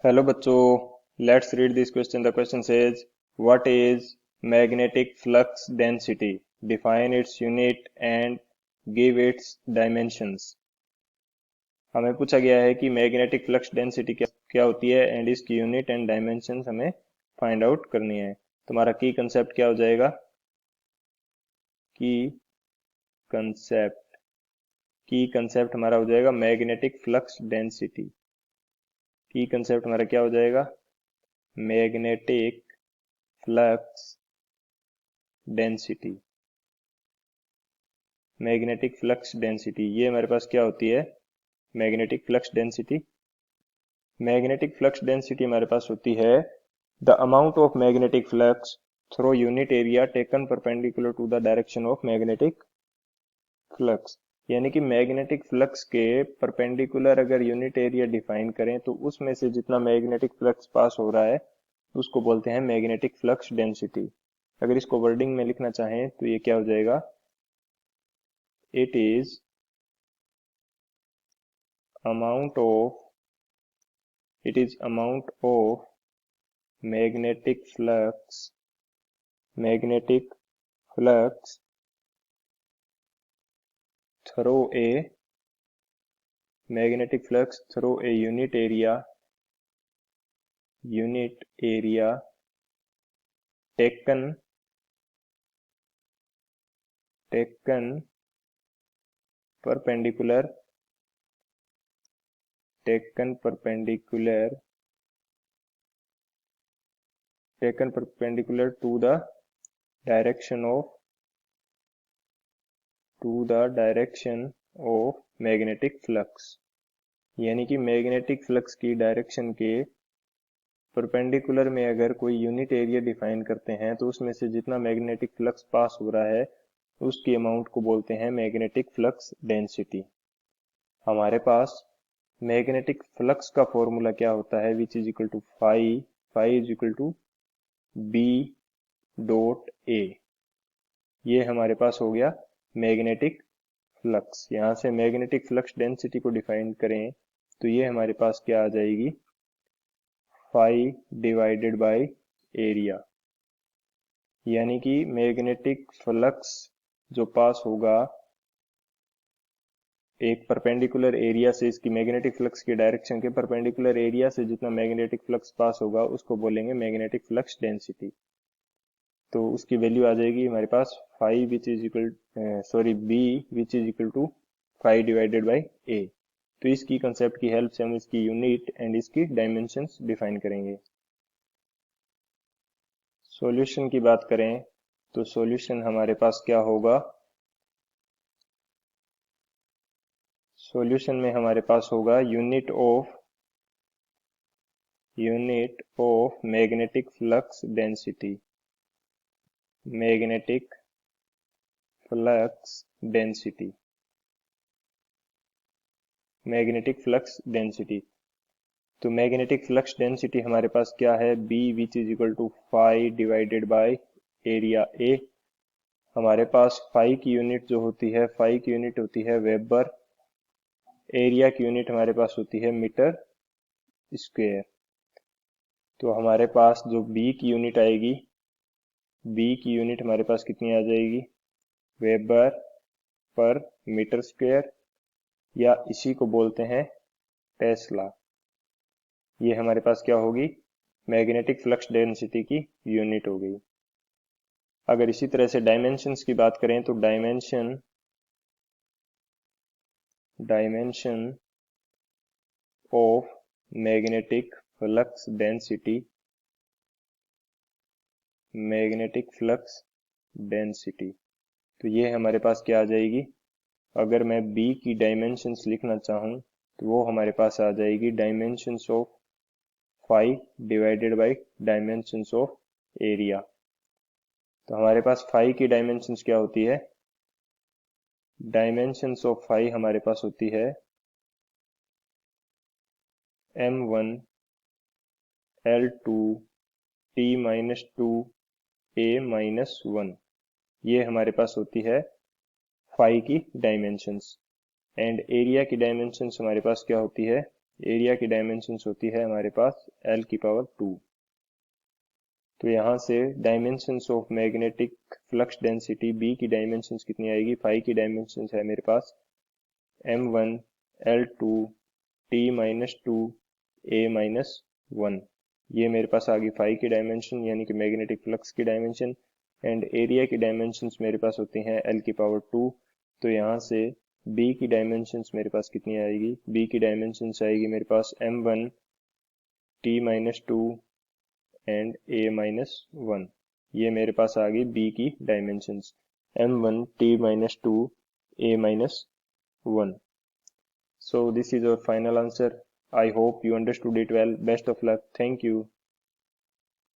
Hello बच्चों, let's read this question. The question says what is magnetic flux density, define its unit and give its dimensions. हमें पूछा गया है कि magnetic flux density क्या क्या होती है एंड इसकी यूनिट एंड डायमेंशंस हमें फाइंड आउट करनी है. तुम्हारा की कंसेप्ट क्या हो जाएगा? की कंसेप्ट की कंसेप्ट हमारा हो जाएगा मैग्नेटिक फ्लक्स डेंसिटी. की कंसेप्ट हमारा क्या हो जाएगा? Magnetic flux density. Magnetic flux density ये हमारे पास क्या होती है? Magnetic flux density. Magnetic flux density हमारे पास होती है the amount of magnetic flux through unit area taken perpendicular to the direction of magnetic flux. यानी कि मैग्नेटिक फ्लक्स के परपेंडिकुलर अगर यूनिट एरिया डिफाइन करें तो उसमें से जितना मैग्नेटिक फ्लक्स पास हो रहा है उसको बोलते हैं मैग्नेटिक फ्लक्स डेंसिटी. अगर इसको वर्डिंग में लिखना चाहें तो ये क्या हो जाएगा? It is amount of it is amount of magnetic flux magnetic flux through a magnetic flux through a unit area taken perpendicular taken perpendicular taken perpendicular direction of to the direction of magnetic flux. यानी कि magnetic flux की direction के perpendicular में अगर कोई unit area define करते हैं तो उसमें से जितना मैग्नेटिक फ्लक्स पास हो रहा है उसकी अमाउंट को बोलते हैं मैग्नेटिक फ्लक्स डेंसिटी. हमारे पास मैग्नेटिक फ्लक्स का फॉर्मूला क्या होता है? Which is equal to phi is equal to B dot A. ये हमारे पास हो गया मैग्नेटिक फ्लक्स. यहाँ से मैग्नेटिक फ्लक्स डेंसिटी को डिफाइन करें तो ये हमारे पास क्या आ जाएगी? Phi divided by area. यानी कि मैग्नेटिक फ्लक्स जो पास होगा एक परपेंडिकुलर एरिया से, इसकी मैग्नेटिक फ्लक्स की डायरेक्शन के परपेंडिकुलर एरिया से जितना मैग्नेटिक फ्लक्स पास होगा उसको बोलेंगे मैग्नेटिक फ्लक्स डेंसिटी. तो उसकी वैल्यू आ जाएगी हमारे पास phi which is equal B which is equal to phi divided by A. तो इसकी कंसेप्ट की हेल्प से हम इसकी यूनिट एंड इसकी डायमेंशंस डिफाइन करेंगे. सॉल्यूशन की बात करें तो सॉल्यूशन हमारे पास क्या होगा? सॉल्यूशन में हमारे पास होगा unit of magnetic flux density. Magnetic flux density. Magnetic flux density. तो मैग्नेटिक फ्लक्स डेंसिटी हमारे पास क्या है? B which is equal to phi divided by area A. हमारे पास फाई की यूनिट जो होती है, फाई की यूनिट होती है वेबर. एरिया की यूनिट हमारे पास होती है मीटर स्क्वायर. तो हमारे पास जो बी की यूनिट आएगी, बी की यूनिट हमारे पास कितनी आ जाएगी? वेबर पर मीटर स्क्वायर, या इसी को बोलते हैं टेस्ला. ये हमारे पास क्या होगी? मैग्नेटिक फ्लक्स डेंसिटी की यूनिट हो गई. अगर इसी तरह से डायमेंशंस की बात करें तो dimension of magnetic flux density तो ये हमारे पास क्या आ जाएगी? अगर मैं बी की डायमेंशंस लिखना चाहूँ तो वो हमारे पास आ जाएगी dimensions of phi divided by dimensions of area. तो हमारे पास फाई की डायमेंशंस क्या होती है? डायमेंशंस ऑफ फाई हमारे पास होती है m1 l2 t-2 a-1. ये हमारे पास होती है फाई की डायमेंशंस. एंड एरिया की डायमेंशंस हमारे पास क्या होती है? एरिया की डायमेंशंस होती है हमारे पास l की पावर 2। तो यहाँ से dimensions of magnetic flux density B की डायमेंशंस कितनी आएगी, फाई की डायमेंशंस है मेरे पास m1 l2 t-2 a-1। ये मेरे पास आ गई फाई की डायमेंशन यानी कि मैग्नेटिक फ्लक्स की डायमेंशन। एंड एरिया की डायमेंशंस मेरे पास होती हैं l की पावर 2। तो यहाँ से B की डायमेंशंस मेरे पास कितनी आएगी, B की डायमेंशंस आएगी मेरे पास m1 t-2 एंड a-1। ये मेरे पास आ गई B की dimensions m1 t-2 a-1। So this is our final answer. I hope you understood it well. Best of luck. Thank you.